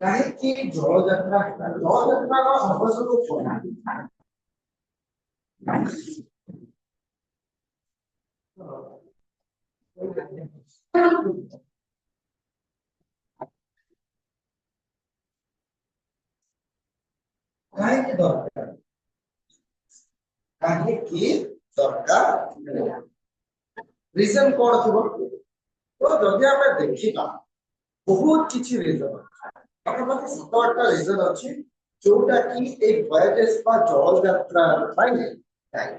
କାହିଁକି ଜଳଯାତ୍ରା ଜଳଯାତ୍ରାର ଆବଶ୍ୟକ କଣ? କାହିଁକି ଦରକାର? କାହିଁକି ଦରକାର? ରିଜନ କଣ ଥିବ? ତ ଯଦି ଆମେ ଦେଖିବା ବହୁତ କିଛି ରିଜନ ପାଖାପାଖି 7-8ଟା ରିଜନ ଅଛି ଯୋଉଟା କି ଏଇ ଭୟେଜେସ୍ ବା ଜଳଯାତ୍ରା ପାଇଁ ଦାୟୀ।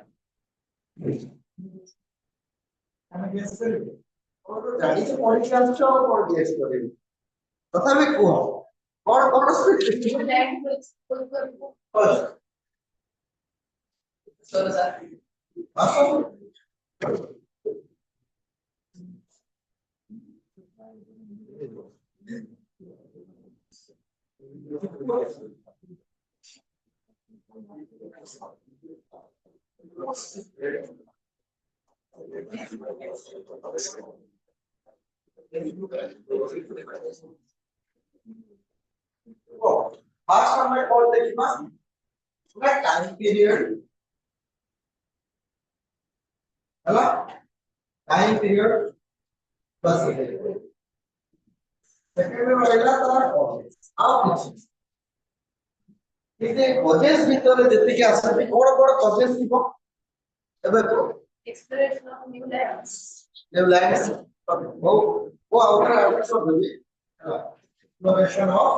ଆମେ ଗେସ୍ କରିବୁ କଣ ଜାଣିଛ ପଢିକି ଆସୁଛ କଣ ଗେସ୍ କରିବୁ ତଥାପି କୁହ କଣ କଣ फास्ट हमें कौन देखिबा पूरा टाइम पीरियड हला टाइम पीरियड बस सेकंड में रहला तार आओ किछ इते कॉजेस भीतर जति के आसते कोन कोन कॉजेस थिबो एबे को एक्सप्लोरेशन ऑफ न्यू लैंड्स वो आउटर सब देबी exploration of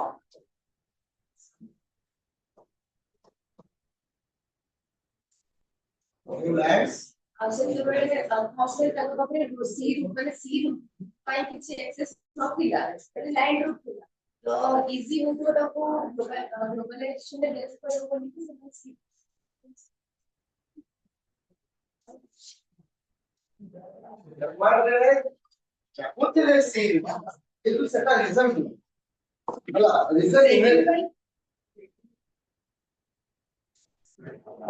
new lands also the way hostel तक अपने सीट मैंने सीट पाई किसी एक्सेस नथिला એટલે લાઈન નथिला तो इजी होतो ताको ग्लोबलाइजेशन में बेस पर को लिखि सकछि जवार रे चाकुतिले सीट କିନ୍ତୁ ସେଟା ରିଜନ ହେଲା ରିଜନ ଇଭେଣ୍ଟ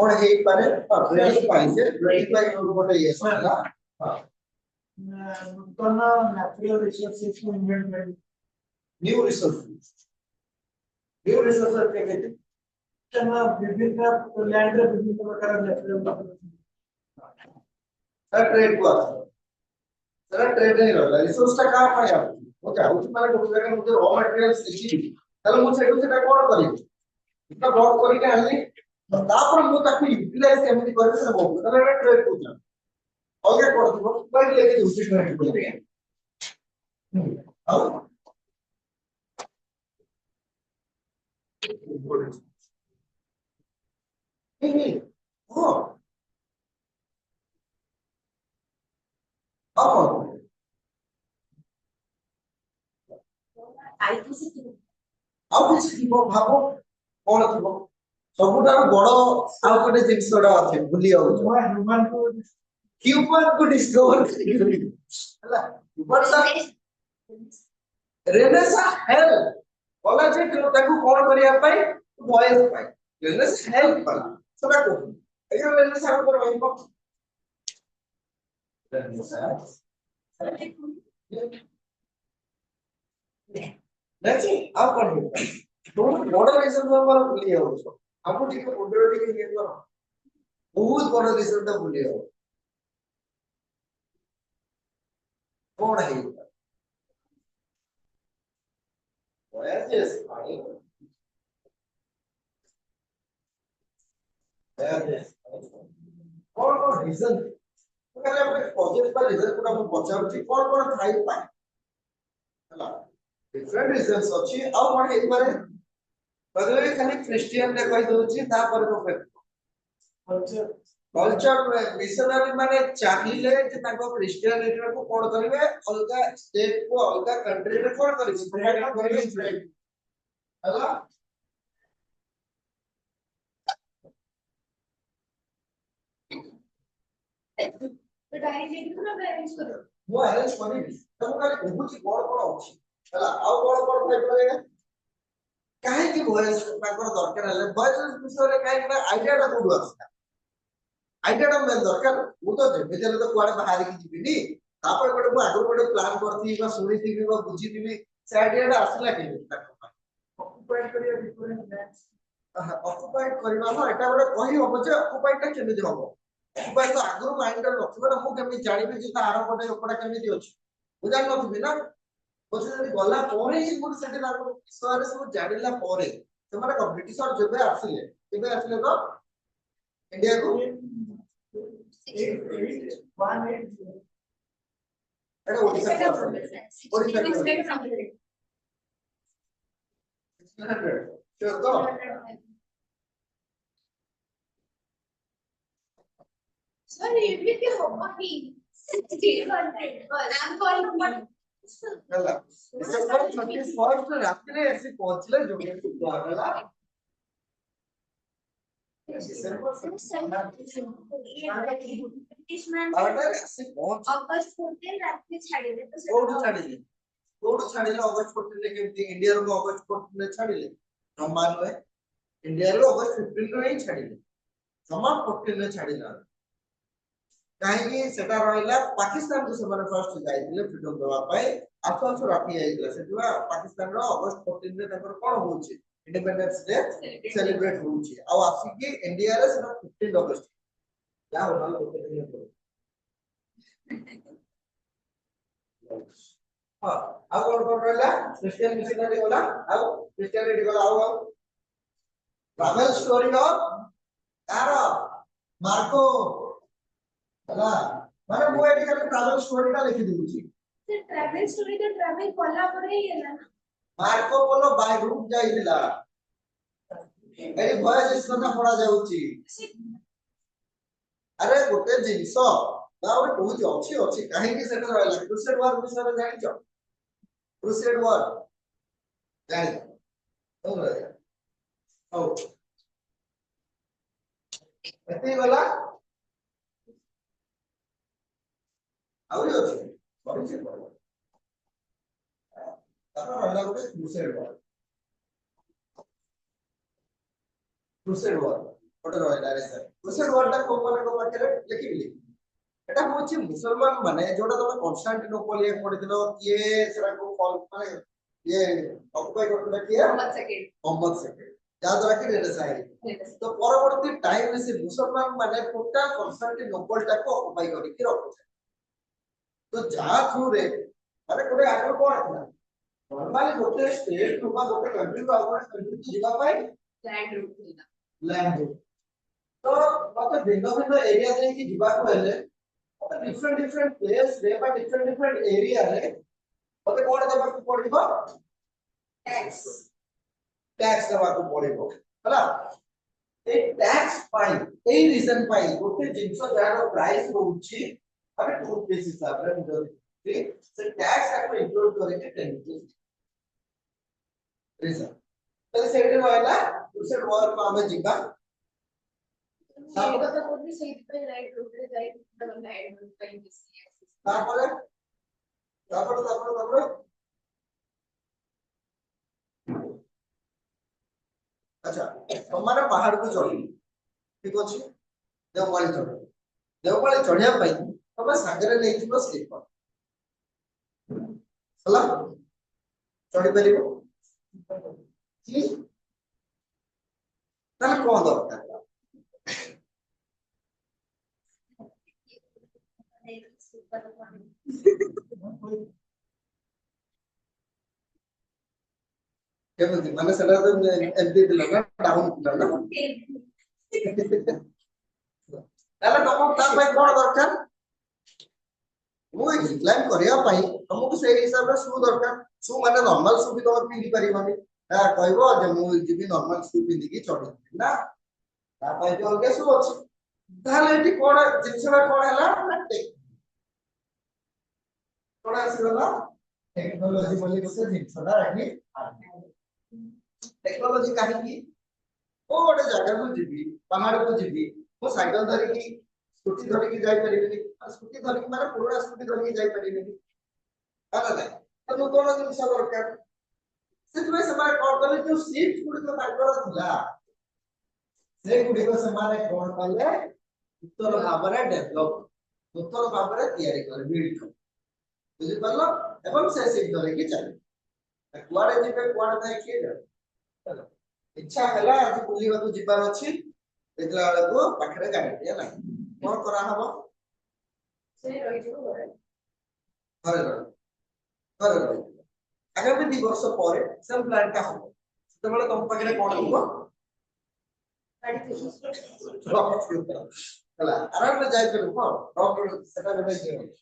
और एक बारे ब्रेक पाइसे ब्रेक पाइ ଗୋଟେ yes ହେଲା नूतन नेचुरल रिसोर्सेस को इन्वेंटमेंट न्यू रिसोर्सेस के कहते तना विभिन्न लैंड रे विभिन्न प्रकार नेचुरल ट्रेड को सर ट्रेड नहीं रहला रिसोर्स टा का पाए आप वो चाहूची माने गोटे जगह मुझे रॉ मटेरियल्स देखि ताले मु सेटु सेटा कोन करी इतना ब्लॉक करी के आली तापर मु ताकू यूटिलाइज केमिति करे से बहुत ताले एटा ट्रेड को जा अलगे करथिबो पहिले लेके दूसरी ट्रेड को दे अब नहीं हां अब आईटीसी की ଆଉ କିଛି ଥିବ ଭାବ କଣ ଥିବ ସବୁଠାରୁ ବଡ ଆଉ ଗୋଟେ ଜିନିଷଟା ଅଛି ଭୁଲି ଯାଉଛ ହ୍ୟୁମାନ କୁ ଡିସ୍କଭର ହେଲା ରେନେସା ହେଲ୍ପ କଲା ଯେ ତାକୁ କଣ କରିବା ପାଇଁ ଭଏସ ପାଇଁ ରେନେସା ହେଲ୍ପ କଲା ସେଟା କୋ ଏଇଟା ରେନେସା ଉପରେ ରହିବ देखिए आप कौन हो तो बड़ा रीजन पर भूल जाओ उसको आपको ठीक है मोटिवेट के लिए करो बहुत बड़ा रीजन था भूल जाओ कौन है वैसे फाइन कौन कौन रीजन तो कहले अपने प्रोजेक्ट पर रीजन को हम पचार छी कौन कौन थाई पाए हला डिफरेंट रीजंस अछि आ कोन हे बारे बदले खाली क्रिश्चियन ने कहि दोछि ता पर को कल्चर मिशनरी माने चाहिए जे ताको क्रिश्चियनिटी को कोन करिवे अलगा स्टेट को अलगा कंट्री रे कोन करिवे हला तो डायरेक्टली ना अरेंज करो वो अरेंज करी तब खाली बहुत ही बड़ बड़ अछि हला आ बड़ बड़ फाइट करेगा କାହିଁକି ଭଏସ ତାଙ୍କର ଦରକାର ହେଲେ ଭଏସ ବିଷୟରେ କାହିଁକି ନା ଆଇଡିଆଟା କୋଉଠୁ ଆସିଲା ଆଇଡିଆଟା ମେନ୍ ଦରକାର ମୁଁ ତ ଯେମିତି ହେଲେ ତ କୁଆଡେ ବାହାରିକି ଯିବିନି ତାପରେ ଗୋଟେ ମୁଁ ଆଗରୁ ଗୋଟେ ପ୍ଲାନ୍ କରିଥିବି ବା ଶୁଣିଥିବି ବା ବୁଝିଥିବି ସେ ଆଇଡିଆଟା ଆସିଲା କେମିତି ତାଙ୍କ ପାଇଁ ଅକୁପାଏଡ କରିବା ଡିଫରେଣ୍ଟ ଅକୁପାଏଡ କରିବା ହଁ ଏଟା ଗୋଟେ କହି ହବ ଯେ ଅକୁପାଏଡଟା କେମିତି ହବ ଅକୁପାଏଡ ତ ଆଗରୁ ମାଇଣ୍ଡରେ ନଥିବ ନା ମୁଁ କେମିତି ଜାଣିବି ଯେ ତାର ଗୋଟେ ଏପଟା କେମିତି ଅଛି ମୁଁ ଜାଣିନଥିବି ନା ପଛେ ଯଦି ଗଲା ପରେ ହିଁ ମୁଁ ସେଠି ତାଙ୍କ ବିଷୟରେ ସବୁ ଜାଣିଲା ପରେ ସେମାନେ କଣ ବ୍ରିଟିଶର ଯେବେ ଆସିଲେ କେବେ ଆସିଲେ ତ ଇଣ୍ଡିଆକୁ ଏଟା ଓଡିଶା ଓଡିଶା 1600 sure ତ Sorry, ଏମିତି ହବନି 1600 I'm calling ହେଲା ଡିସେମ୍ବର 31 ରାତିରେ ଆସି ପହଞ୍ଚିଲେ ଯୋଗେଶ ହେଲା British man ଆସି ପହଞ୍ଚ August 14 ରାତି ଛାଡ଼ିଲେ ତ କୋଉଠୁ ଛାଡ଼ିଲେ ଅଗଷ୍ଟ 14 ରେ କେମିତି ଇଣ୍ଡିଆରୁ ଅଗଷ୍ଟ 14 ରେ ଛାଡ଼ିଲେ ଜମା ନୁହେଁ ଇଣ୍ଡିଆରୁ ଅଗଷ୍ଟ 15 ରେ ହିଁ ଛାଡ଼ିଲେ ଜମା 14 ରେ ଛାଡ଼ିଲା କାହିଁକି ସେଟା ରହିଲା ପାକିସ୍ତାନକୁ ସେମାନେ ଫାର୍ଷ୍ଟ ଯାଇଥିଲେ ଫ୍ରିଡମ ଦେବା ପାଇଁ ଆସୁ ଆସୁ ରାତି ହେଇଥିଲା ସେଥିପାଇଁ ପାକିସ୍ତାନର ଅଗଷ୍ଟ 14 ରେ ତାଙ୍କର କଣ ହଉଛି इंडिपेंडेंस डे सेलिब्रेट होउची आ आसिकी इंडिया रे सेटा 15 अगस्त क्या होना लोके दिन को हां आ कोन रहला क्रिश्चियन मिशनरी होला आ क्रिश्चियनिटी होला आ ट्रैवल स्टोरी ऑफ तारो मार्को होला माने मु एठी खाली ट्रैवल स्टोरी टा लिखि दूची से ट्रैवल स्टोरी तो ट्रैवल कोला परे ही है ना मार्को पोलो बाय रूट जाइतिला एई भय जिसना पड़ा जाउची अरे गोटे जिंस ता ओटे कहूची अछि अछि काहे कि सेटा रहला क्रुसेड वार विषय रे जानि छ क्रुसेड वार जानि तो रहला ओ एते वाला आउरी अछि परिचय पड़ो तापर रहला गोटे क्रुसेड वार गोटे रहला रे सर क्रुसेड वार ता को माने को पाखरे लिखिबिली এটা হচ্ছে মুসলমান মানে যেটা তুমি কনস্টান্টিনোপল এ পড়িছিল কিয়ে সেটা কো মানে ইয়ে অকুপাই করতে কিয়ে মোহাম্মদ সেকেন্ড যা দ্বারা কি রেনেসাঁ তো পরবর্তী টাইম এ সে মুসলমান মানে টোটাল কনস্টান্টিনোপলটাকে অকুপাই করে কি রখছে তো যা থ্রুরে মানে কোটে আগে কোন ଥିଲା নরমালি গোটে স্টেট কিংবা গোটে कंट्री ବା ଗୋଟେ कंट्री ଯିବା ପାଇଁ ଲ୍ୟାଣ୍ଡ ରୁଟ୍ ତ ମତେ ଭିନ୍ନ ଭିନ୍ନ ଏରିଆ ଦେଇକି ଯିବାକୁ ହେଲେ different place रे बा different area रे मते कोन देबा को पड़िबो टैक्स देबा को पड़िबो हला ए टैक्स पाई ए रीजन पाई गोटे जिंस जारो प्राइस होउची अबे टू पीस हिसाब रे मुझे ठीक से टैक्स को इंक्लूड करके 10% रीजन तो सेटे रहला उसे वर्क को हमें जिबा तो बोलनी सही पे राइट रूट रे जाई तो लाइट रूट पे तापर अच्छा तुम्हारे पहाड़ को चढ़ी ठीक अछि देवपाली चढ़िया पाई तमे सागरे नै जिवो स्लीपर हला चढ़ी परिबो की ताले कोन दरकार केमति माने सेटा तो एमपी दिला ना डाउन दिला ना ताले तमो ता भाई कोन दरकार मु डिक्लाइन करिया पाई तमको से हिसाब रे शू दरकार शू माने नॉर्मल शू भी तो पिंडी परिबानी ता कहबो जे मु जिबी नॉर्मल शू पिंडी की चढ़ी ना ता पाई जो अलगे शू अछि ताले एटी कोन जिंसरा कोन हला कोन आसीगला टेक्नोलॉजी बोली से जिंसरा एटी टेक्नोलॉजी काहे की ओ गोटे जगह को जीबी पहाड़ को जीबी वो साइकिल धरि की स्कूटी धरि की जाई परिबेनी स्कूटी धरि की माने पुराना स्कूटी धरि की जाई परिबेनी आला ना तो कोन जिंस दरकार ସେଥିପାଇଁ ସେମାନେ କଣ କଲେ ଯୋଉ ସିଟ୍ ଗୁଡିକ ତାଙ୍କର ଥିଲା ସେଗୁଡିକ ସେମାନେ କଣ କଲେ ଉତ୍ତର ଭାବରେ ଡେଭଲପ ନୂତନ ଭାବରେ ତିଆରି କଲେ ବିଲ୍ଡ କଲେ ବୁଝିପାରିଲ ଏବଂ ସେ ସିଟ୍ ଧରିକି ଚାଲେ କୁଆଡେ ଯିବେ କୁଆଡେ ନାହିଁ କିଏ ଜାଣେ ହେଲା ଇଚ୍ଛା ହେଲା ଆଜି ବୁଲିବାକୁ ଯିବାର ଅଛି ଦେଖିଲା ବେଳକୁ ପାଖରେ ଗାଡିଟିଏ ନାହିଁ କଣ କରାହବ ସେ ରହିଯିବ ଘରେ ଘରେ ରହିବ ଘରେ ରହିବ ଆଗାମୀ 2 ବର୍ଷ ପରେ ସେମ୍ ପ୍ଲାନ୍ଟା ହବ ସେତେବେଳେ ତମ ପାଖରେ କଣ ଥିବ ଗାଡି ଥିବ ହେଲା ଆରାମରେ ଯାଇପାରିବ ହଁ ସେଟା ଗୋଟେ ଇଏ ଅଛି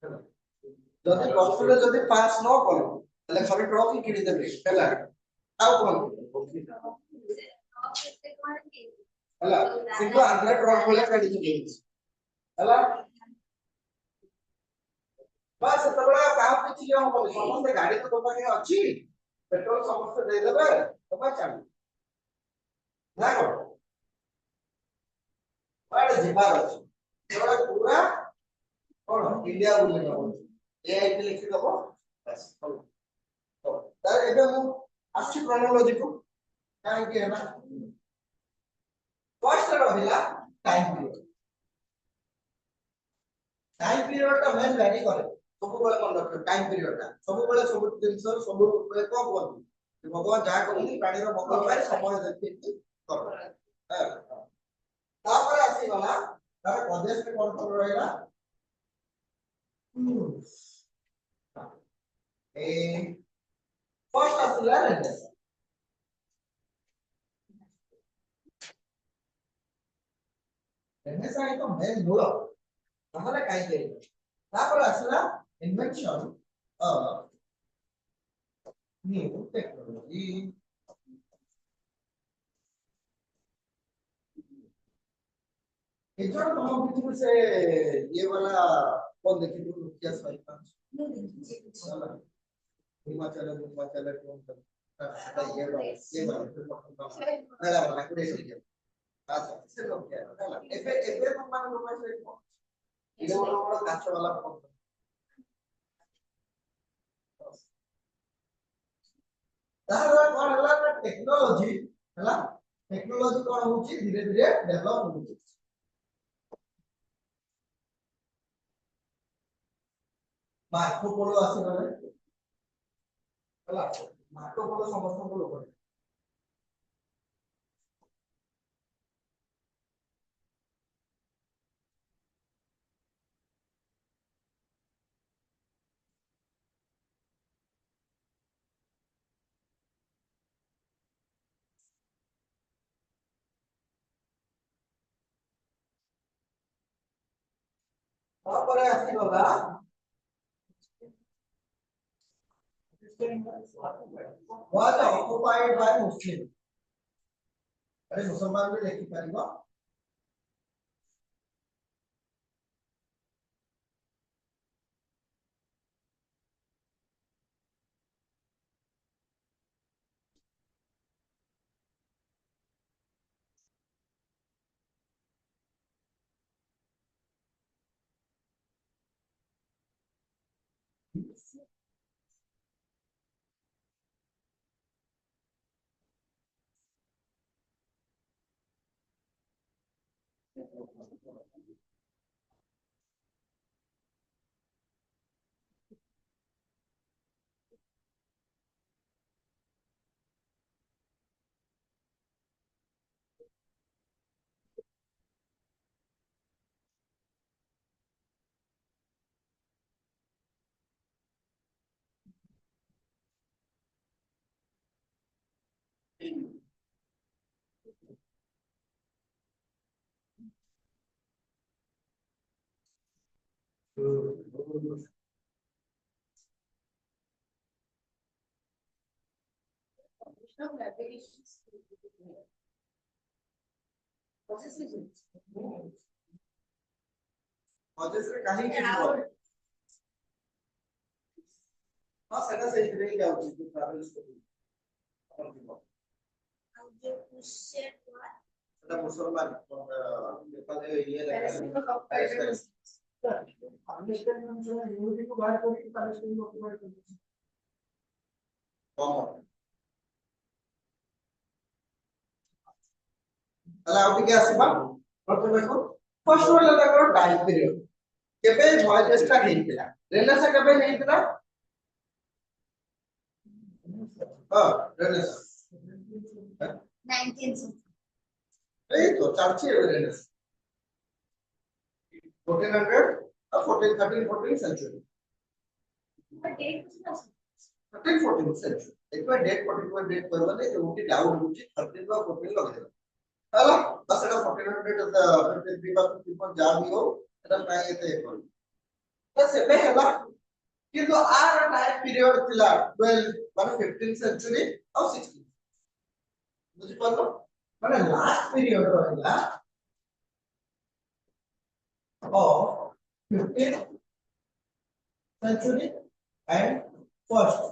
ହେଲା ଯଦି ପ୍ଲସ ଯଦି ପାସ୍ ନ କଲ ତାହେଲେ ଘରେ ଟ୍ରକ୍ କିଣିଦେବେ ହେଲା ଆଉ କଣ ହେଲା କିନ୍ତୁ ଆନ୍ଧ୍ରା ଟ୍ରକ୍ ଭଳିଆ ଗାଡି କିଣିଛି ହେଲା ବାସ୍ ସେତେବେଳେ ଆଉ କାହାକୁ କିଛି ଇଏ ହବନି ସମସ୍ତେ ଗାଡି ତ ତୋ ପାଖରେ ଅଛି ପେଟ୍ରୋଲ ସମସ୍ତେ ଦେଇଦେବେ ତୋ ପାଇଁ ଚାଲୁ ନା କଣ କୁଆଡେ ଯିବାର ଅଛି ସେତେବେଳେ ପୁରା କଣ ଇଣ୍ଡିଆ ବୁଲିବାର ଅଛି ଏଆଇଟି ଲେଖିଦବ ବାସ୍ ହଉ ହଉ ତାହେଲେ ଏବେ ମୁଁ ଆସୁଛି କ୍ରୋନୋଲୋଜିକୁ କାହିଁକି ହେଲା ଫାର୍ଷ୍ଟ ରହିଲା ଟାଇମ୍ ପିରିୟଡ ଟାଇମ୍ ପିରିୟଡଟା ମେନ୍ ଭ୍ୟାରି କରେ ସବୁବେଳେ ମନେ ରଖିବ ଟାଇମ୍ ପିରିୟଡଟା ସବୁବେଳେ ସବୁ ଜିନିଷ ସବୁବେଳେ କଣ କୁହନ୍ତି ଭଗବାନ ଯାହା କରନ୍ତି ପ୍ରାଣୀର ମଙ୍ଗଳ ପାଇଁ ସମୟ ଦେଖିକି କରନ୍ତି ତାପରେ ଆସିଗଲା ତାର କଦେଶରେ କଣ କଣ ରହିଲା ଏ ଫାର୍ଷ୍ଟ ଆସିଲା ରେନେସାଁ ରେନେସାଁ ହିଁ ତ ମେନ୍ ମୂଳ ନହେଲେ କାହିଁକି ତାପରେ ଆସିଲା ଇନଭେନ୍ସନ ଅଫ ନ୍ୟୁ ଟେକ୍ନୋଲୋଜି ଏ ଜଣ ତମ ଭିତରୁ ସେ ଇଏ वाला କଣ ଦେଖିଥିଲୁ ମୁଖିଆ ସହିତ हिमाचल हिमाचल कौन करता ये वाला कुड़े से गया अच्छा से लोग क्या है एबे तुम मान लो मैं से ये वाला काच वाला फोन तार कोन हला टेक्नोलॉजी हला टेक्नोलॉजी कोन होची धीरे धीरे डेवलप होची मार्को पोलो आसे गले हला मार्को पोलो समस्त को लोक तापर आसी गला was occupied by Muslim अरे मुसलमान भी लेखि परिबा ଅଜେସରେ କାହିଁକି ଯିବ ହଁ ସେଟା ସେଇଥିରେ ହିଁ ଯାଉଛି ଯୋଉ ଟ୍ରାଭେଲ୍ସ କରୁଛି ଆପଣ ଯିବ ଆଉ ଯେ ପୁଷ୍ୟ ସେଟା ମୁସଲମାନ ଦେଖାଯାଏ ଇଏ କମ তাহলে ଆଉ ଟିକେ ଆସିବା ପ୍ରଥମେ ଦେଖ ଫର୍ଷ୍ଟ ୱାନ୍ ହେଲା ତାଙ୍କର ଟାଇମ୍ ପିରିୟଡ କେବେ ଭଏଜେସ୍ ଟା ହେଇଥିଲା ରେନେସା କେବେ ହେଇଥିଲା ହଁ ରେନେସା 19th এই তো চাচ্ছি এবার Renaissance 1400 or 14 13 14 century but date was not 13 14 century एक बार डेट 14 पर डेट करवा ले तो उनकी डाउट होची 13 का 14 लगे ହେଲା बस এটা 1400 53 বা 54 যা ବି हो এটা প্রায় এতে করি তো সেবে ହେଲା কিন্তু আর টাইম পিরিয়ড ଥିଲା 12 মানে 15 সেঞ্চুরি ଆଉ 16 বুঝি পারলো মানে লাস্ট পিরিয়ড ରହିଲା of 15th century and first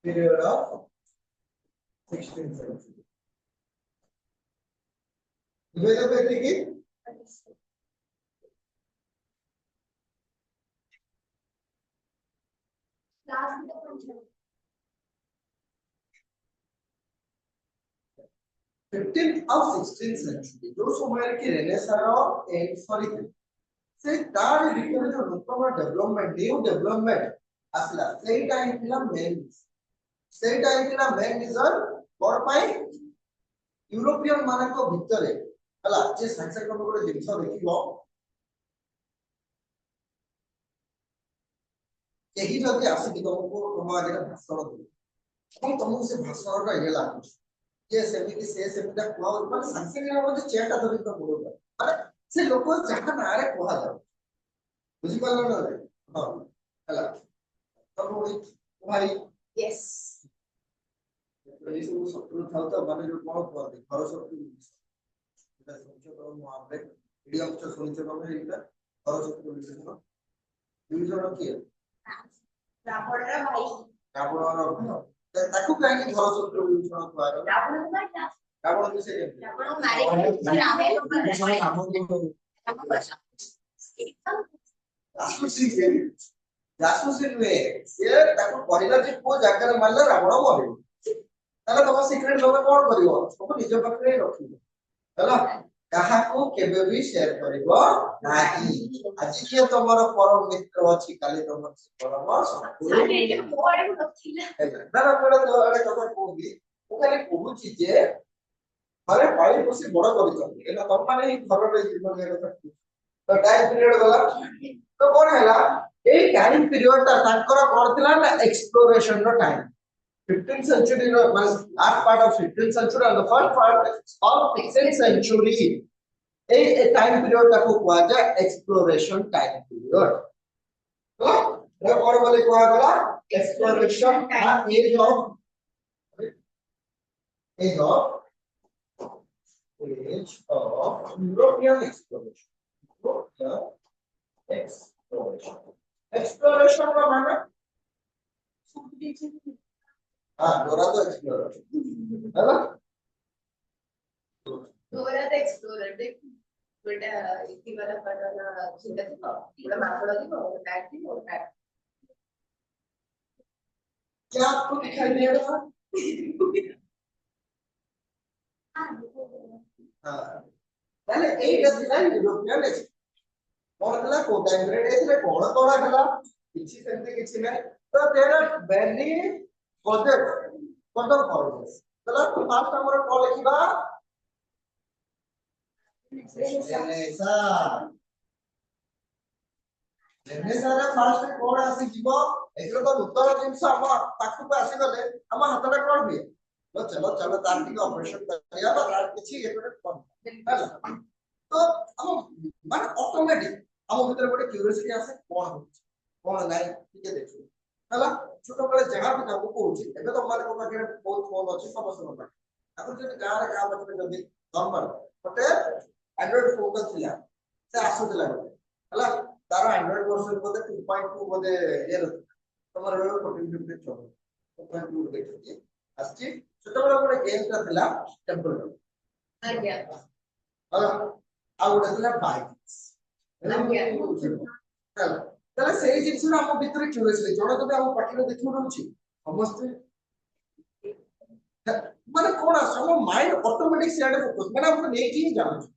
period of 16th century. বুঝতে পেরেছি কি last the function 15th और 16th century जो समय की रेनेसां एंड सॉरी से तार ভিতরে जो নতুন ডেভেলপমেন্ট নিউ ডেভেলপমেন্ট আসলা সেই টাইম ଥିଲା মেন সেই টাইম ଥିଲା মেন রিজন ফর পাই यूरोपियन मानक ভিতরে ହେଲା যে ସାଙ୍ଗେ ସାଙ୍ଗେ ତମେ ଗୋଟେ ଜିନିଷ ଦେଖିବ କେହି ଯଦି ଆସିକି ତମକୁ ତମ ଆଗରେ ଭାଷଣ ଦେବେ ଏବଂ ତମକୁ ସେ ଭାଷଣଟା ଇଏ ଲାଗୁଛି ଯେ ସେମିତି ସେ ସେମିତିଟା କୁହା ମାନେ ସାଙ୍ଗେ ସାଙ୍ଗେ ଆମ ଯେ ଚେୟାରଟା ଧରିକି ତ ପଡୁଛ ମାନେ ସେ ଲୋକ ଯାହା ନାଁରେ କୁହାଯାଉ ବୁଝିପାରିଲ ନା ହଁ ହେଲା ତମ ଭାଇ yes ଏଇ ସବୁ ଶତ୍ରୁ ଥାଉ ତ ମାନେ ଯୋଉ କଣ କୁହନ୍ତି ଘର ଶତ୍ରୁ এটা শুনছো তো মহাব্রে ভিডিও অংশ শুনছো তবে এইটা ঘর শত্রু বিশেষণ দুইজন কি ରାବଣର ଭାଇ ରାବଣର ତାକୁ କାହିଁକି ଘର ଶତ୍ରୁ ବିଭୀଷଣ କୁହାଗଲା ରାବଣ ଭାଇ ରାବଣ ବି ସେ ରାବଣ ମାରିକି ଜାସୁସି ନୁହେଁ ସେ ତାକୁ କହିଲା ଯେ କୋଉ ଜାଗାରେ ମାରିଲେ ରାବଣ ମରିବ ତାହେଲେ ତମ ସିକ୍ରେଟ ତମେ କଣ କରିବ ସବୁ ନିଜ ପାଖରେ ରଖିବ ହେଲା କାହାକୁ କେବେ ବି ସେୟାର କରିବ ନାହିଁ ଆଜି କିଏ ତମର ପରମ ମିତ୍ର ଅଛି କାଲି ତମର ପରମ ଶତ୍ରୁ ନା ନା ମୁଁ ଗୋଟେ କଥା କହୁଛି ମୁଁ ଖାଲି କହୁଛି ଯେ ଘରେ ପାଳି ପୋଷି ବଡ କରିଛନ୍ତି ହେଲା ତମମାନେ ହିଁ ଘରର ଜୀବନ ତ ଟାଇମ ପିରିୟଡ ଗଲା ତ କଣ ହେଲା ଏଇ ଟାଇମ ପିରିୟଡ ଟା ତାଙ୍କର କଣ ଥିଲା ନା ଏକ୍ସପ୍ଲୋରେସନ ର time 15th century last part of 15th century and the first part of 16th century a time period ताको कुआ जाए exploration time period तो ये और बोले कुआ गला exploration time age of European exploration exploration का माने हाँ डोरा तो एक्सप्लोरर है ना डोरा तो एक्सप्लोरर देख बेटा इतनी वाला पढ़ना चिंता थी पूरा मापड़ा थी और टैग थी और टैग क्या आपको दिखाई दे रहा हाँ पहले एक दिखा यूरोपियन कौन थला को टाइमरेट एथले कौन तोड़ा थला किछि सेमते किछि नै तो देयर आर वेरी प्रोजेक्ट कौन कॉलेज तला तो फास्ट हमर कॉल लिखिबा रेनेसा रे फास्ट कोन आसी जीवो एकरो तो उत्तर जिंस हम पाखु को आसी गले हम हातटा कोन भी चलो चलो तार की ऑपरेशन करिया बा तार किछि एकरे कोन तो हम माने ऑटोमेटिक हम भीतर गोटे क्यूरियोसिटी आसे कोन कोन नाही ठीक है देखो हला छोट बड़े जगह पे जाबो कहूची एबे तो माने को पाखे बहुत फोन अछि समस्त न पाखे अगर जे गां रे गां बचले जदी नॉर्मल ओटे एंड्रॉइड फोन थिला से आसु दिला हला तार एंड्रॉइड वर्जन बोले 2.2 बोले ये तमर 1450 चलो 2.2 देखिए आछि छोट बड़े गोटे गेम का थिला टेंपल रन आज्ञा हला आ गोटे थिला बाइक्स তাহলে সেই জিনিসটা আমার ভিতরে ক্যুরিয়াসিটি জোড়া যদি আমার পাখিটা দেখি রହୁଛି ସମସ୍ତେ ମାନେ କଣ ଆସୁଛି ଆମ ମାଇଣ୍ଡ ଅଟୋମେଟିକ ସିଆଡେ ଫୋକସ ମାନେ ଆମକୁ ନେଇକି ହିଁ ଯାଉଛି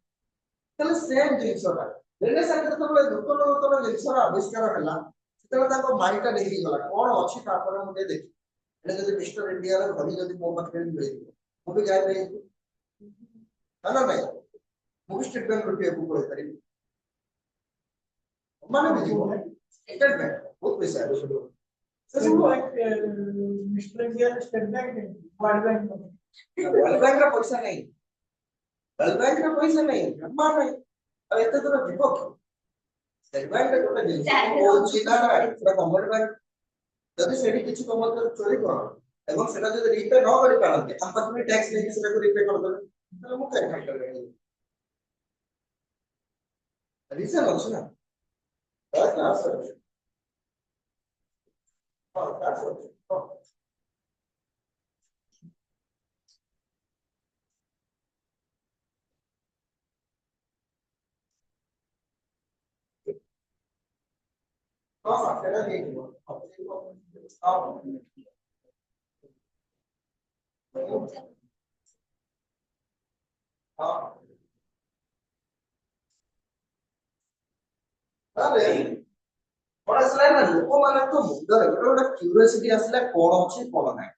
ତାହେଲେ ସେମ ଜିନିଷଟା ରେନେସାଁ ଯେତେବେଳେ ନୂତନ ନୂତନ ଜିନିଷର ଆବିଷ୍କାର ହେଲା ସେତେବେଳେ ତାଙ୍କ ମାଇଣ୍ଡ ଟା ନେଇକି ଗଲା କଣ ଅଛି ତାପରେ ମୁଁ ଟିକେ ଦେଖି ଏଇଟା ଯଦି ମିଷ୍ଟର ଇଣ୍ଡିଆର ଘଡ଼ି ଯଦି ମୋ ପାଖରେ ମିଳିଯିବ ମୁଁ ବି ଯାଇପାରିବି ନା ନାଇଁ ମୁଁ ବି ଷ୍ଟେଟ ବ୍ୟାଙ୍କ ଲୁଟିବାକୁ ପଳେଇପାରିବି ମାନେ ବି ଯିବ ଷ୍ଟେଟ ବ୍ୟାଙ୍କ ବହୁତ ପଇସା ଅଛି ସେ ସବୁ mister India state bank world bank world bank ର ପଇସା ନାହିଁ वर्ल्ड बैंक ର ପଇସା ନାହିଁ ଜମା ନାହିଁ ଆଉ ଏତେ ଦୂର ଯିବ କି ଷ୍ଟେଟ ବ୍ୟାଙ୍କ ରେ ଗୋଟେ ଜିନିଷ କହୁଛି ନା ନା ସେଟା ଗଭର୍ଣ୍ଣମେଣ୍ଟ ବ୍ୟାଙ୍କ ଯଦି ସେଠି କିଛି ତମ ଚୋରି କର ଏବଂ ସେଟା ଯଦି ରିପେ ନ କରିପାରନ୍ତି ଆମ ପାଖରେ ଟ୍ୟାକ୍ସ ନେଇକି ସେଟାକୁ ରିପେ କରିଦେବେ ତାହେଲେ ମୁଁ କାହିଁ ଖାଇପାରିବି ରିଜନ ଅଛି ନା କ୍ଲାସ ଅଛି ହଁ କ୍ଲାସ ଅଛି ହଁ ହଁ ସେଟା ହେଇଯିବ ହଁ ହଁ ତାହେଲେ କଣ ଆସିଲା ନା ଲୋକମାନଙ୍କ ମୁଣ୍ଡରେ ଗୋଟେ କ୍ୟୁରିଓସିଟି ଆସିଲା କଣ ଅଛି କଣ ନାହିଁ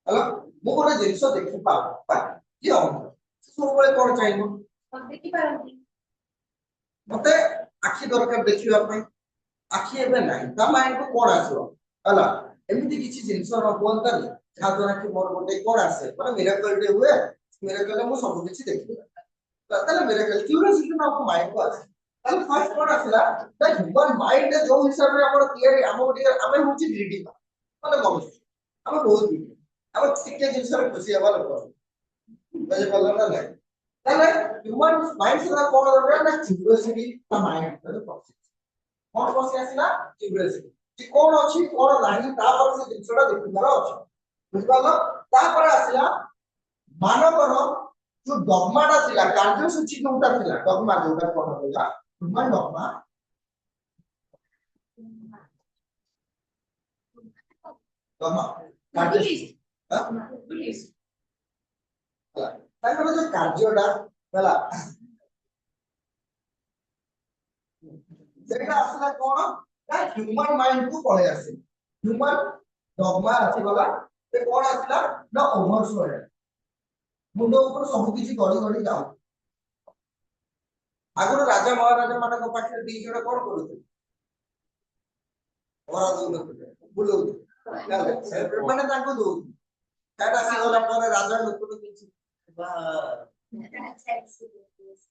ହେଲା ମୁଁ ଗୋଟେ ଜିନିଷ ଦେଖି ପାରେ କି ଅନ୍ଧ ସବୁବେଳେ କଣ ଚାହିଁବ ଦେଖିପାରନ୍ତି ମତେ ଆଖି ଦରକାର ଦେଖିବା ପାଇଁ ଆଖି ଏବେ ନାହିଁ ତା ମାଇଣ୍ଡକୁ କଣ ଆସିବ ହେଲା ଏମିତି କିଛି ଜିନିଷ ନ ହୁଅନ୍ତାନି ଯାହା ଦ୍ୱାରା କି ମୋର ଗୋଟେ କଣ ଆସେ ମାନେ ମିରାକଲ ଟେ ହୁଏ ମିରାକଲରେ ମୁଁ ସବୁ କିଛି ଦେଖିବି ତାହେଲେ ମିରାକଲ କ୍ୟୁରିଓସିଟି ନା ମାଇଣ୍ଡକୁ ଆସେ ତାହେଲେ ଫାର୍ଷ୍ଟ କଣ ଆସିଲା ନା ହ୍ୟୁମାନ ମାଇଣ୍ଡ ଯୋଉ ହିସାବରେ ଆମର ତିଆରି ଆମ ଗୋଟେ ଆମେ ହଉଛି ଗ୍ରିଡି ମାନେ ମନୁଷ୍ୟ ଆମେ ବହୁତ ଗ୍ରିଡି ଆମେ ଟିକେ ଜିନିଷରେ ଖୁସି ହେବା ଲୋକ ବୁଝିପାରିଲ ନା ନାହିଁ ତାହେଲେ ହ୍ୟୁମାନ ମାଇଣ୍ଡ ସେଟା କଣ ଦରକାର ନା କ୍ୟୁରିଓସିଟି ତା ମାଇଣ୍ଡରେ ପଶି କଣ ପଶି ଆସିଲା କ୍ୟୁରିଓସିଟି କି କଣ ଅଛି କଣ ନାହିଁ ତାପରେ ସେ ଜିନିଷଟା ଦେଖିବାର ଅଛି ବୁଝିପାରିଲ ତାପରେ ଆସିଲା ମାନବର ଯୋଉ ଡଗମାଟା ଥିଲା କାର୍ଯ୍ୟସୂଚୀ ଯୋଉଟା ଥିଲା ଡଗମା ଯୋଉଟା କୁହାଗଲା ହ୍ୟୁମାନ ଡଗମା ଡଗମା ତାଙ୍କର ଯୋଉ କାର୍ଯ୍ୟଟା ହେଲା ସେଇଟା ଆସିଲା କଣ ନା ହ୍ୟୁମାନ ମାଇଣ୍ଡକୁ ପଳେଇ ଆସେ ହ୍ୟୁମାନ ଡଗମା ଆସିଗଲା ସେ କଣ ଆସିଲା ନା ଓଭରଫ୍ଲୋ ମୁଣ୍ଡ ଉପରେ ସବୁ କିଛି ଗଳି ଗଳି ଯାଉ ଆଗରୁ ରାଜା ମହାରାଜା ମାନଙ୍କ ପାଖରେ ଦି ଜଣ କଣ କରୁଥିଲେ ଭରା ଦଉନଥିଲେ ବୁଲଉଥିଲେ ମାନେ ତାଙ୍କୁ ଦଉଥିଲେ ସେଟା ଆସିଗଲା ପରେ ରାଜା ଲୋକକୁ କିଛି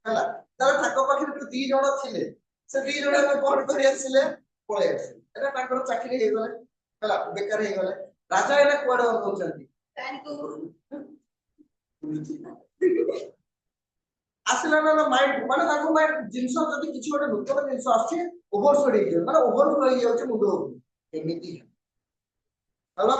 ହେଲା ତାହେଲେ ତାଙ୍କ ପାଖରେ ଯୋଉ ଦି ଜଣ ଥିଲେ ସେ ଦି ଜଣ କଣ କରି ଆସିଲେ ପଳେଇ ଆସିଲେ ଏଟା ତାଙ୍କର ଚାକିରି ହେଇଗଲେ ହେଲା ବେକାର ହେଇଗଲେ ରାଜା ଏଇନା କୁଆଡେ ଅନଉଛନ୍ତି ଆସିଲା ନା ମାଇଣ୍ଡ ମାନେ ତାଙ୍କ ମାଇଣ୍ଡ ଜିନିଷ ଯଦି କିଛି ଗୋଟେ ନୂତନ ଜିନିଷ ଆସୁଛି ଓଭରଫ୍ଲୋ ହେଇଯାଉଛି ମାନେ ଓଭରଫ୍ଲୋ ହେଇଯାଉଛି ମୁଣ୍ଡ ଉପରକୁ ଏମିତି ହେଲା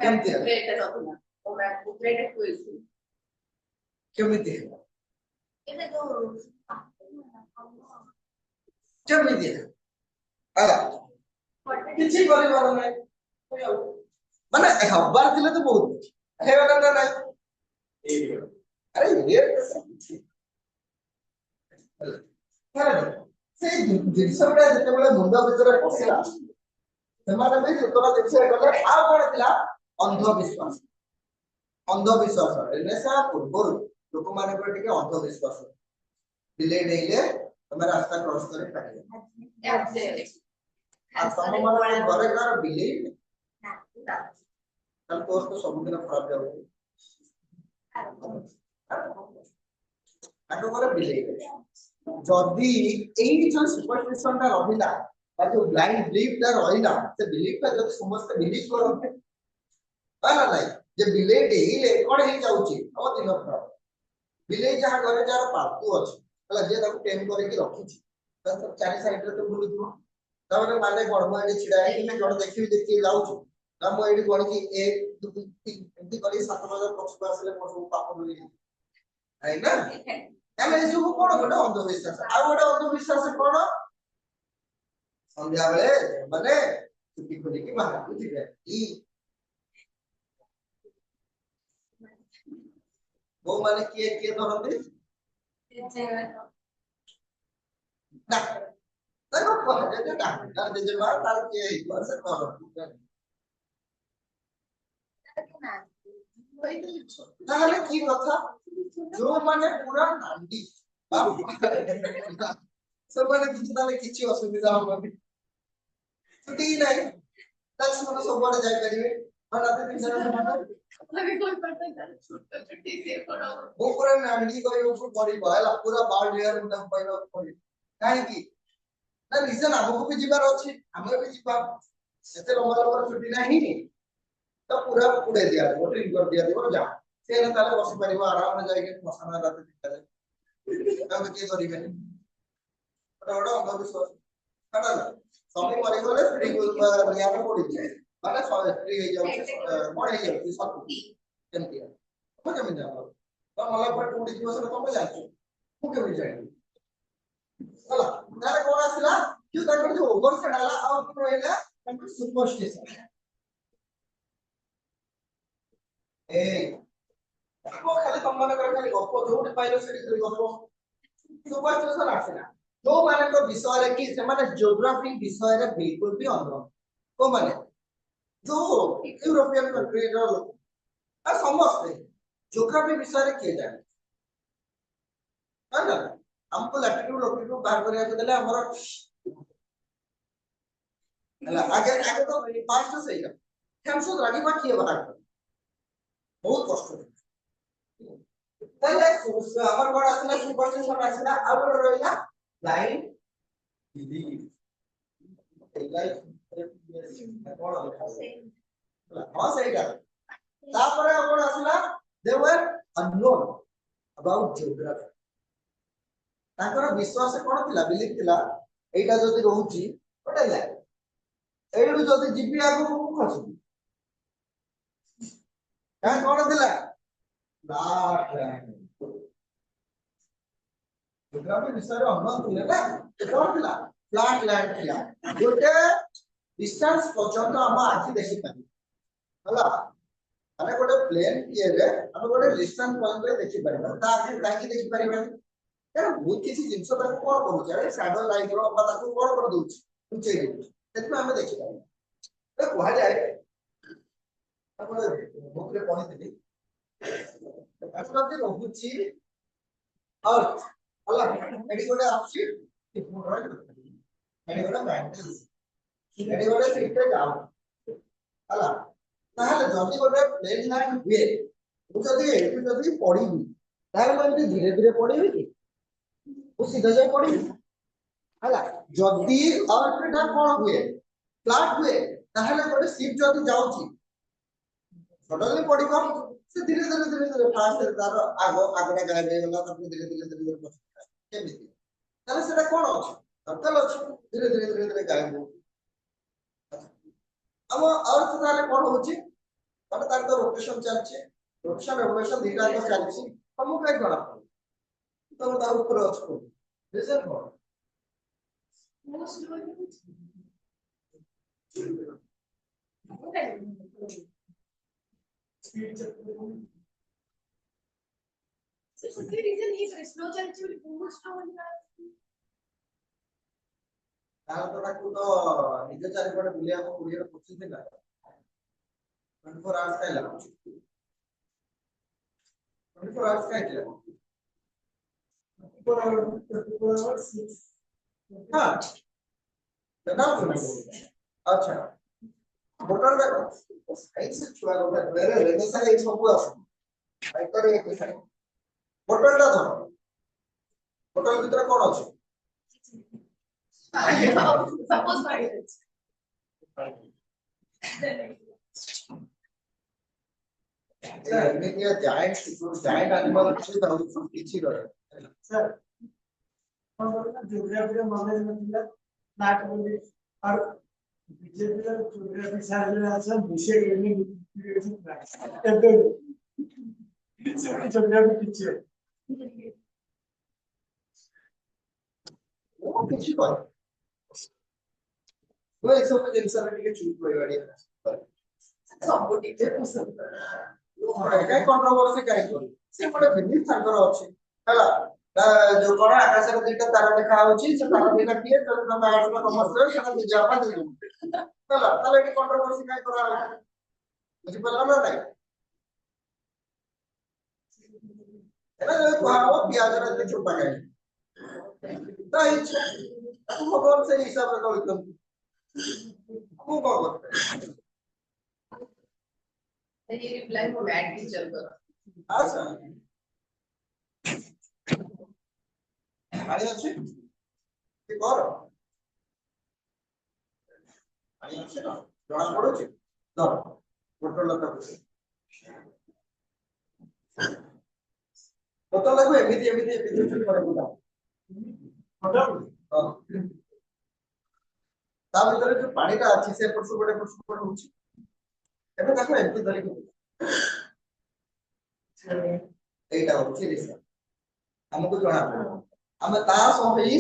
କେମିତି କେମିତି କେମିତି ହେଲା କିଛି କରିବାର ନାହିଁ ମାନେ ହବାର ଥିଲେ ତ ବହୁତ କିଛି ହେଇଗଲା ନା ନାହିଁ ଆରେ ସେଇ ଜିନିଷ ଗୁଡା ଯେତେବେଳେ ମୁଣ୍ଡ ଭିତରେ ପଶିଲା ସେମାନେ ବି ନୂତନ ଜିନିଷ କଲେ ଆଉ କଣ ଥିଲା ଅନ୍ଧବିଶ୍ୱାସ ଅନ୍ଧବିଶ୍ୱାସ ରେନେସାଁ ପୂର୍ବରୁ ଲୋକମାନଙ୍କର ଟିକେ ଅନ୍ଧବିଶ୍ୱାସ ବିଲେଇ ଡେଇଁଲେ ତମେ ରାସ୍ତା କ୍ରସ କରି ପାରିବ ଆଉ ତମ ମାନଙ୍କ ଘରେ କାହାର ବିଲେଇ ତାହେଲେ ତୋର ତ ସବୁଦିନ ଖରାପ ଯାଉଛି ତାଙ୍କ ଘରେ ବିଲେଇ ଯଦି ଏଇ ଯୋଉ ସୁପରଷ୍ଟିସନ ଟା ରହିଲା ବା ଯୋଉ ବ୍ଲାଇଣ୍ଡ ବିଲିଫ ଟା ରହିଲା ସେ ବିଲିଫ ଟା ଯଦି ସମସ୍ତେ ବିଲିଭ କରନ୍ତି ନା ନାଇଁ ଯେ ବିଲେଇ ଡେଇଁଲେ କଣ ହେଇଯାଉଛି ଆମ ଦିନ ଖରାପ ବିଲେଇ ଯାହା ଘରେ ଯାହାର ପାଳତୁ ଅଛି ହେଲା ଯିଏ ତାକୁ ଟେମ୍ କରିକି ରଖିଛି ଚାରି ସାଇଡରେ ତ ବୁଲୁଥିବ ତାପରେ ମାନେ କଣ ମୁଁ ଏଠି ଛିଡା ହେଇକି ଜଣେ ଦେଖିବି ଦେଖିକି ଯାଉଛି ନା ମୁଁ ଏଇଠି ଗଣିକି 1 2 3 ଏମିତି କରି 7,000 ପଛକୁ ଆସିଲେ ମୋ ସବୁ ପାପ ଭୁଲି ଆଇ ନା ଆମେ ଏ ସବୁ କଣ ଗୋଟେ ଅନ୍ଧବିଶ୍ୱାସ ଆଉ ଗୋଟେ ଅନ୍ଧବିଶ୍ୱାସ କଣ ସନ୍ଧ୍ୟା ବେଳେ ମାନେ ଚୁଟି ଖୋଲିକି ବାହାରକୁ ଯିବେ ବୋଉ ମାନେ କିଏ କିଏ ଧରନ୍ତି ନା ତାକୁ କୁହାଯାଏ ଯେ ନା ତାର ଜେଜେମା ତାର କିଏ ହେଇଥିବ ସେ ଧରନ୍ତି ତାହେଲେ କି କଥା ଯୋଉମାନେ ପୁରା ନାଣ୍ଡି ସେମାନେ କିଛି ତାହେଲେ କିଛି ଅସୁବିଧା ହବନି ଛୁଟି ନାହିଁ ତାହେଲେ ସେମାନେ ସବୁଆଡେ ଯାଇପାରିବେ ମୁଁ ପୁରା ନାଣ୍ଡି କରିବାକୁ ପଡିବ ହେଲା ପୁରା ବାଲ୍ ଲେୟାର ମୁଣ୍ଡ ପାଇବାକୁ ପଡିବ କାହିଁକି ନା ରିଜନ ଆମକୁ ବି ଯିବାର ଅଛି ଆମେ ବି ଯିବା ସେତେ ଲମ୍ବା ଲମ୍ବା ଛୁଟି ନାହିଁ ତ ପୁରା ଉଡେଇ ଦିଆଯିବ ଟ୍ରିମ୍ କରି ଦିଆଯିବ ଯା ସେ ତାହେଲେ ବସି ପାରିବ ଆରାମରେ ଯାଇକି ମଶାନ ରାତି ଦିଟାରେ ଆମେ କିଏ କରିବେନି ଗୋଟେ ଅନ୍ଧବିଶ୍ୱାସ ହେଲା ନା ସ୍ୱାମୀ ମରିଗଲେ ସ୍ତ୍ରୀ ନିଆଁରେ ପଡିଯିବେ ମାନେ ସ୍ତ୍ରୀ ହେଇଯାଉଛି କଣ ହେଇଯାଉଛି ସତୁ କେମିତି ତମେ କେମିତି ଜାଣିବ ତ ମଲା ପରେ କୋଉଠି ଯିବ ସେଟା ତମେ ଜାଣିଛ ମୁଁ କେମିତି ଜାଣିବି ହେଲା ତାହେଲେ କଣ ଆସିଲା କି ତାଙ୍କର ଯୋଉ ଓଭର ସେଟ୍ ହେଲା ଆଉ କଣ ରହିଲା ତାଙ୍କର ସୁପରଷ୍ଟିସନ ଏ ଖାଲି ତମମାନଙ୍କର ଖାଲି ଗପ ଯୋଉଠି ପାଇଲ ସେଠି ଖାଲି ଗପ ସୁପରଷ୍ଟିସନ ଆସିଲା ଯୋଉମାନଙ୍କ ବିଷୟରେ କି ସେମାନେ ଜିଓଗ୍ରାଫି ବିଷୟରେ ବିଲକୁଲ ବି ଅନ୍ଧ କୋଉମାନେ ଯୋଉ ୟୁରୋପିଆନ କଣ୍ଟ୍ରିର ଲୋକ ଆଉ ସମସ୍ତେ ଜିଓଗ୍ରାଫି ବିଷୟରେ କିଏ ଜାଣେ ନା ଆମକୁ ଲାଟିଟ୍ୟୁଡ ଲଟିଟ୍ୟୁଡ ବାହାର କରିବାକୁ ଦେଲେ ଆମର ହେଲା ଆগে ଆগে ତ ଫାଷ୍ଟ ସେଇଟା କ୍ୟାନ୍ସର ଲାଗିବା କିଏ ବାହାର କରେ ବହୁତ କଷ୍ଟ ତାହେଲେ ଆମର କଣ ଆସିଲା ସୁପରଷ୍ଟିସନ ଆସିଲା ଆଉ ଗୋଟେ ରହିଲା ଲାଇନ ହଁ ସେଇଟା ତାପରେ କଣ ଆସିଲା they were unknown about geography ତାଙ୍କର ବିଶ୍ୱାସ କଣ ଥିଲା ବିଲିଭ ଥିଲା ଏଇଟା ଯଦି ରହୁଛି ଗୋଟେ ଲାଇନ ଏଇଠୁ ଯଦି ଯିବି ଆଗକୁ ମୁଁ ଖସିବି କଣ ଥିଲା ଜିଓଗ୍ରାଫି ବିଷୟରେ ଅନ୍ନ ଥିଲେ ନା କଣ ଥିଲା ଫ୍ଲାଟ ଲ୍ୟାଣ୍ଡ ଥିଲା ଗୋଟେ ଡିଷ୍ଟାନ୍ସ ପର୍ଯ୍ୟନ୍ତ ଆମ ଆଖି ଦେଖିପାରିବ ହେଲା ମାନେ ଗୋଟେ ପ୍ଲେନ ଇଏରେ ଆମେ ଗୋଟେ ଡିଷ୍ଟାନ୍ସ ପର୍ଯ୍ୟନ୍ତ ଦେଖିପାରିବା ତା ଆଖି କାହିଁକି ଦେଖିପାରିବାନି କାରଣ ବହୁତ କିଛି ଜିନିଷ ତାକୁ କଣ କରୁଛି ଆରେ ସାଡର ଲାଇଟ ର ବା ତାକୁ କଣ କରିଦଉଛି ଲୁଚେଇ ଦଉଛି ସେଥିପାଇଁ ଆମେ ଦେଖିପାରିବା କୁହାଯାଏ ବୁକରେ ପଢିଥିଲି ଯଦି ରହୁଛି अर्थ ହେଲା ଏଠି ଗୋଟେ ଅଛି ଏଠି ଗୋଟେ ମ୍ୟାଟ୍ରିକ୍ସ ଏଠି ଗୋଟେ ସିଷ୍ଟମ ଯାଉ ହେଲା ତାହେଲେ ଯଦି ଗୋଟେ ପ୍ଲେନ ଲାଇନ ହୁଏ ମୁଁ ଯଦି ଏଠି ଯଦି ପଢିବି ତାହେଲେ ମୁଁ ଏମିତି ଧୀରେ ଧୀରେ ପଢିବି କି ମୁଁ ସିଧା ଯାଇ ପଢିବି ହେଲା ଯଦି ଅର୍ଥଟା କଣ ହୁଏ ଫ୍ଲାଟ ହୁଏ ତାହେଲେ ଗୋଟେ ସିପ ଯଦି ଯାଉଛି ସଡନଲି ପଡିବ से धीरे धीरे फास्ट तार आगो आगरा गायब हो गला तापर धीरे धीरे पछिला केमिति ताले सेटा कोन अछि सर्कल अछि धीरे धीरे गायब हो अब अर्थ ताले कोन होछि तब तार तो रोटेशन चलछि रोटेशन रेवोल्यूशन धीरे धीरे चलछि हम काय करा तब तार ऊपर अछि रीजन कोन So the reason is slow church will move slowly. तार तो ताकू तो निज चारि पटे बुलिया को पुरिया पछी देला 24 आवर्स काइला 24 आवर्स काइला 24 आवर्स हां बताओ अच्छा बोतल देखो साइज छुआ गोटे मेरे रेनेसा ए सब आस फाइटर एक बोतल दा धर बोतल भीतर कोन अछि Suppose five minutes. एमितिया जायंट एनिमल किछि दाउ किछि करे सर कौन बोलना ज्योग्राफी का नॉलेज में मिला फ्लैट बोले और बीजेपी का ज्योग्राफी साइंस में आसा विषय गेली ज्योग्राफी टीचर वो କିଛି କର वो एक सब जिनस ଟିକେ ଚୁପ୍ ରହିବାଡିଆ ସବୁ ଟିଚର ପସନ୍ଦ କାଇଁ କଣ୍ଟ୍ରୋଭର୍ସି କାଇଁ କରୁ ସେ ଗୋଟେ ବିଲିଫ ତାଙ୍କର ଅଛି ହେଲା ଯୋଉ କଣ ଆକାଶରେ ଦିଟା ତାରା ଦେଖା ହଉଛି ସେ ତାରା ଦିଟା କିଏ ତ ତମେ ଆଡର ସମସ୍ତେ ସେଟା ନିଜେ ଆପା ଦେଇଦେବୁ ହେଲା ତାହେଲେ ଏଠି କଣ୍ଟ୍ରୋଭର୍ସି କାଇଁ କରାହେଲା ବୁଝିପାରିଲ ନା ନାଇଁ ଏଟା ଯଦି କୁହାହବ ପିଆଜର ଏତେ ଚୋପା କାହିଁ ତା ଇଚ୍ଛା ତାକୁ ଭଗବାନ ସେଇ ହିସାବରେ କରିଛନ୍ତି ମୁଁ କଣ କରିପାରିବି ये रिप्लाई वो बैड टीचर को ଆଚ୍ଛା ପାଣି ଅଛି ସେ କର ପାଣି ଅଛି ନା ଜଣା ପଡୁଛି ଧର ବୋତଲଟା ବୋତଲଟାକୁ ଏମିତି ପରେ ବୁଲାଅ ହଁ ତା ଭିତରେ ଯୋଉ ପାଣିଟା ଅଛି ସେ ଏପଟ ସେପଟ ହଉଛି ଏବେ ତାକୁ ଏମିତି ଧରିକି ଏଇଟା ହଉଛି ରିସା ଆମକୁ ଜଣା ପଡିବ ଆମେ ତା ସହ ହିଁ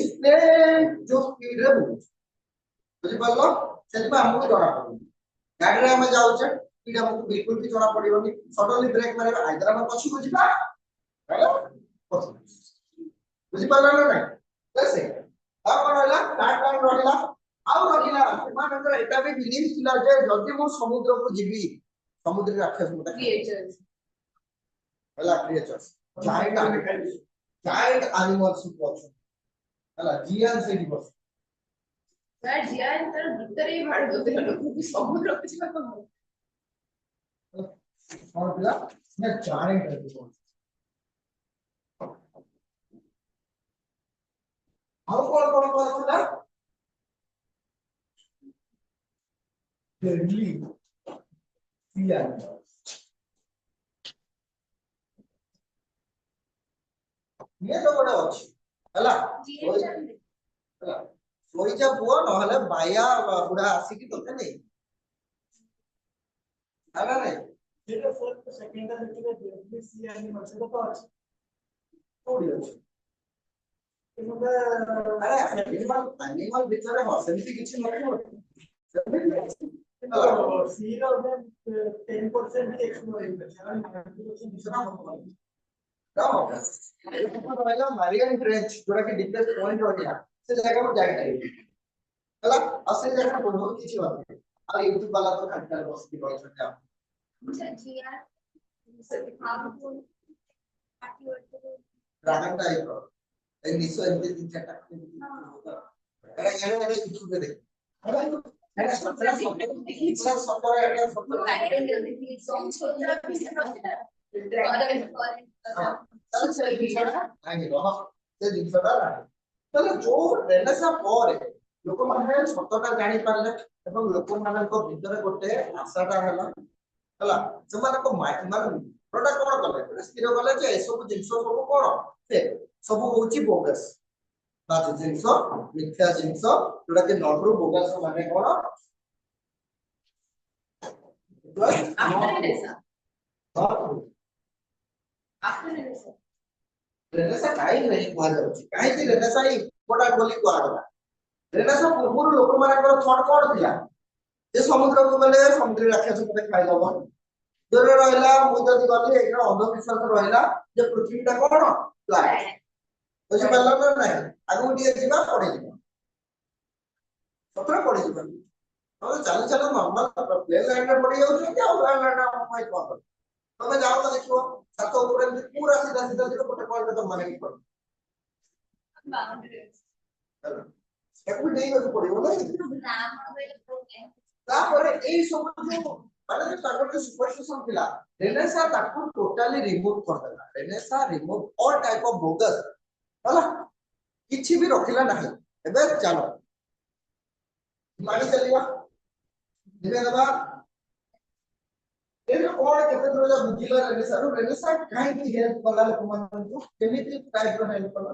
ଯୋଉ ସ୍ପିଡରେ ବୁଲୁଛୁ ବୁଝିପାରିଲ ସେଥିପାଇଁ ଆମକୁ ଜଣା ପଡୁନି ଗାଡିରେ ଆମେ ଯାଉଛେ ସ୍ପିଡ ଆମକୁ ବିଲକୁଲ ବି ଜଣା ପଡିବନି ସଡନଲି ବ୍ରେକ୍ ମାରିବା ଆଇଦର ଆମେ ପଛକୁ ଯିବା ବୁଝିପାରିଲ ନା ନାଇଁ ସେ ଆଉ କଣ ରହିଲା ରହିଲା ଆଉ ରହିଲା ସେମାନଙ୍କର ଏଟା ବି ବିଲିଭ ଥିଲା ଯେ ଯଦି ମୁଁ ସମୁଦ୍ରକୁ ଯିବି ସମୁଦ୍ରରେ ରାକ୍ଷସ ମତେ क्रिएचर्स ହେଲା କ୍ରିଏଚର୍ସ ଜାଏଣ୍ଟ ଆନିମଲ୍ସ ଅଛନ୍ତି ହେଲା ଜିଆନ୍ ସେଇଠି ବସ यार जिया तर भीतर ही भाड़ होते हैं लोग भी समुद्र कुछ का कम କଣ ଥିଲା ନା ଜାଏଣ୍ଟ ଆଉ କଣ ଥିଲା deadly sea animals ये तो बड़ा ଅଛି ହେଲା ଶୋଇଯା ପୁଅ ନହେଲେ ବାୟା ବୁଢା ଆସିକି ତତେ ନେଇ ହେଲା ନାଇଁ जेटा फर्स्ट सेकंड देखिले डेडली सी एनिमल से तो अछि କୋଉଠି ଅଛି किंतु ଆରେ ଆନିମଲ ଭିତରେ ହଁ ସେମିତି କିଛି ନଥିବ ସେମିତି ଅଛି। सी रो 10% एक्सप्लोर ହେଇଛି ରହିଲା ମାରିଆନ୍ ଟ୍ରେଞ୍ଚ ଯୋଉଟା କି ଡିପେଷ୍ଟ ପଏଣ୍ଟ ରହିଲା ସେ ଜାଗାକୁ ଯାଇପାରିବେ ହେଲା ଆଉ ସେ ଜାଗାରେ ବହୁତ କିଛି ଅଛି ଆଉ ୟୁଟ୍ୟୁବ ବାଲା ତ ଖାଲି ବସିକି କହିଛନ୍ତି ଆଉ अच्छा जिया से दिखाओ को ଡ୍ରାଗନ ଟାଇପର ଏ ନିଶ ଏମିତି ତିନି ଚାରିଟା ଏଟା ୟୁଟ୍ୟୁବରେ ଦେଖ ଏଟା ସତରେ ସେ ଜିନିଷଟା ତାହେଲେ ଯୋଉ ରେନେସା ପରେ ଲୋକମାନେ ସତଟା ଜାଣିପାରିଲେ ଏବଂ ଲୋକମାନଙ୍କ ଭିତରେ ଗୋଟେ ଆଶାଟା ହେଲା ସେମାନଙ୍କ ମନଟା କଣ କଲେ ସ୍ଥିର କଲେ ଯେ ଏସବୁ ଜିନିଷ ସବୁ କଣ ସେ ସବୁ ହଉଛି ବୋଗସ୍ ବାଜେ ଜିନିଷ ମିଥ୍ୟା ଜିନିଷ ଯୋଉଟା କି ନଟରୁ ବୋଗସ୍ ମାନେ କଣ ରେନେସା କାହିଁକି ନାହିଁ କୁହାଯାଉଛି କାହିଁକି ରେନେସା ଇମ୍ପୋର୍ଟାଣ୍ଟ ବୋଲି କୁହାଗଲା ରେନେସା ପୂର୍ବରୁ ଲୋକମାନଙ୍କର ଥଟ୍ କଣ ଥିଲା ଯେ ସମୁଦ୍ରକୁ ଗଲେ ସମୁଦ୍ର ରାକ୍ଷସ ମତେ ଖାଇଦବ ଦୂରରେ ରହିଲା ମୁଁ ଯଦି ଗଲି ଏଇଟା ଅନ୍ଧବିଶ୍ୱାସ ରହିଲା ଯେ ପୃଥିବୀଟା କଣ ଫ୍ଲାଟ ବୁଝିପାରିଲ ନା ନାହିଁ ଆଗକୁ ଟିକେ ଯିବା ପଡିଯିବ ସତରେ ପଡିଯିବ ନହେଲେ ଚାଲି ଚାଲି ନର୍ମାଲ ପ୍ଲେନ୍ ଲାଇନରେ ପଡି ଯାଉଛନ୍ତି ଆଉ ଲାଇନରେ ଆମ ପାଇଁ କଣ ତମେ ଯାଅ ତ ଦେଖିବ ଛାତ ଉପରେ ଏମିତି ପୁରା ସିଧା ସିଧା ଯିବ ଗୋଟେ ପଏଣ୍ଟ ତମ ମାନେ ପଡିବ ତାକୁ ନେଇବାକୁ ପଡିବ ନା ତାପରେ ଏଇ ସବୁ ଯୋଉ ମାନେ ତାଙ୍କର ଯୋଉ ସୁପରଷ୍ଟିସନ ଥିଲା ରେନେସା ତାକୁ ଟୋଟାଲି ରିମୁଭ କରିଦେଲା Renaissance remove all type of ବୋଗସ୍ ହେଲା କିଛି ବି ରଖିଲା ନାହିଁ ଏବେ ଚାଲ ମାନି ଚାଲିବା ଧୀରେ ଦେବା ଏଇଟା କଣ କେତେ ଦୂର ବୁଝିଲା ରେନେସା କାହିଁକି ହେଲ୍ପ କଲା ଲୋକମାନଙ୍କୁ କେମିତି ଟାଇପର ହେଲ୍ପ କଲା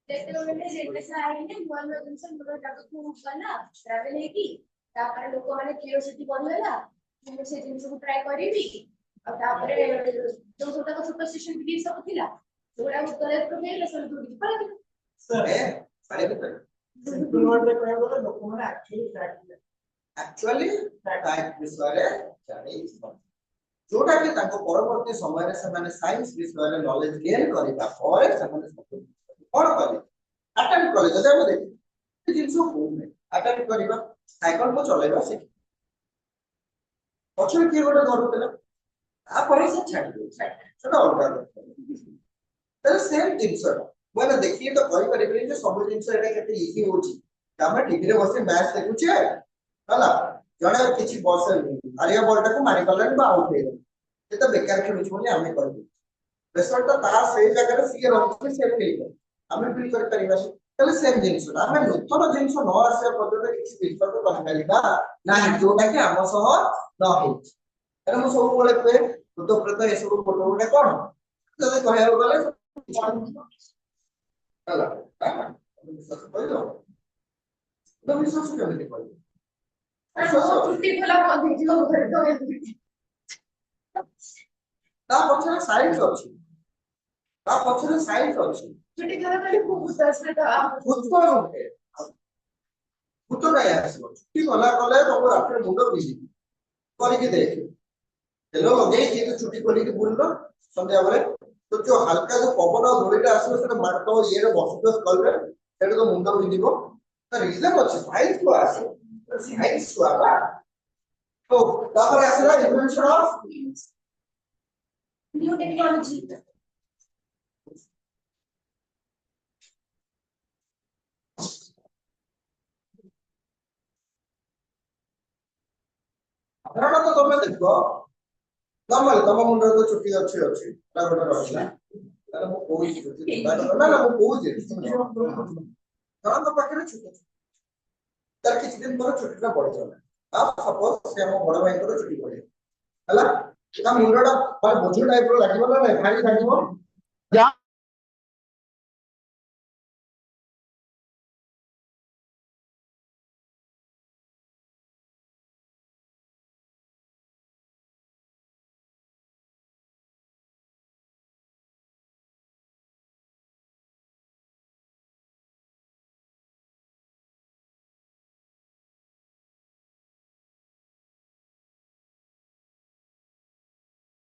ଯେତେବେଳେ ରେନେସା ଆଇଲେ ନୂଆ ନୂଆ ଜିନିଷ ନୂଆ ଜାଗାକୁ ଗଲା ଟ୍ରାଭେଲ ହେଇକି तापर लोक माने क्यूरियोसिटी बढ़िगला मैं से जिंस को ट्राई करिवि और तापर जो छोटा का सुपरस्टिशन बिलीफ सब थिला जोड़ा उत्तर प्रोफेसर सब दूर पड़ा सर ए सारे के सिंपल वर्ड में कहबो तो लोक माने एक्चुअली फैक्ट एक्चुअली फैक्ट विषय जाने जोटा कि ताको परवर्ती समय रे से माने साइंस विषय रे नॉलेज गेन करिबा पर से माने कोन करे अटेम्प्ट करे जदे हम देखि जिंस को अटेम्प्ट करिबा साइकिल को चलेबा से पछरे के गोटे धरुतला आ पर से छाड़ दे सेटा अलगा तर सेम जिंस मैंने देखिए तो कहि परिबे जे सब जिंस एटा केते इजी होची हम टीवी रे बसे मैच देखुचे हला जणे किछि बॉस आरिया बॉल को मारी कलन बा आउट हे ये तो बेकार के बीच में हमें कर दे रिजल्ट तो तार से जगह रे सीए रहउछि से फील कर हमें फील कर परिबा तले सेम जिंस हमें नूतन जिंस न आसे पद्धति किछि विकल्प कर परिबा नाही जोटा कि हम सह न हो अरे मु सब बोले पे तो प्रत ए सब फोटो उठे कोन तले कहया गले हला विश्वास कइलो तो विश्वास केमिति कइलो छुट्टी खोला बंद हो घर तो ता पछरे साइंस अछि ता पछरे साइंस अछि छुट्टी खोला खाली खूब दस का भूत होते भूत नहीं आसो छुट्टी गला गले तुम रात मुंड बिजी करके देख हेलो लगे ये तो छुट्टी खोली के बुललो संध्या बेले तो जो हल्का जो पवन और धूलिटा आसो से मारतो ये रे बसुदस कल रे सेटा तो मुंड बिजिबो तो रीजन अछि साइंस को आसे साइंस को आबा तो तापर आसला इन्वेंशन ऑफ न्यू टेक्नोलॉजी अपना तो तुम देखो नॉर्मल तुम मुंड तो छुट्टी अच्छी अच्छी ता गोटे रहला तार मु कोई छुट्टी ना ना मु कोई जे जन तो पाखे छुट्टी तार किछ दिन पर छुट्टी ना पड़ जाए आप सपोज से हम बड़ भाई को छुट्टी पड़े हला ता मुंडटा पर बोझ टाइप रो लागिबो ना भारी लागिबो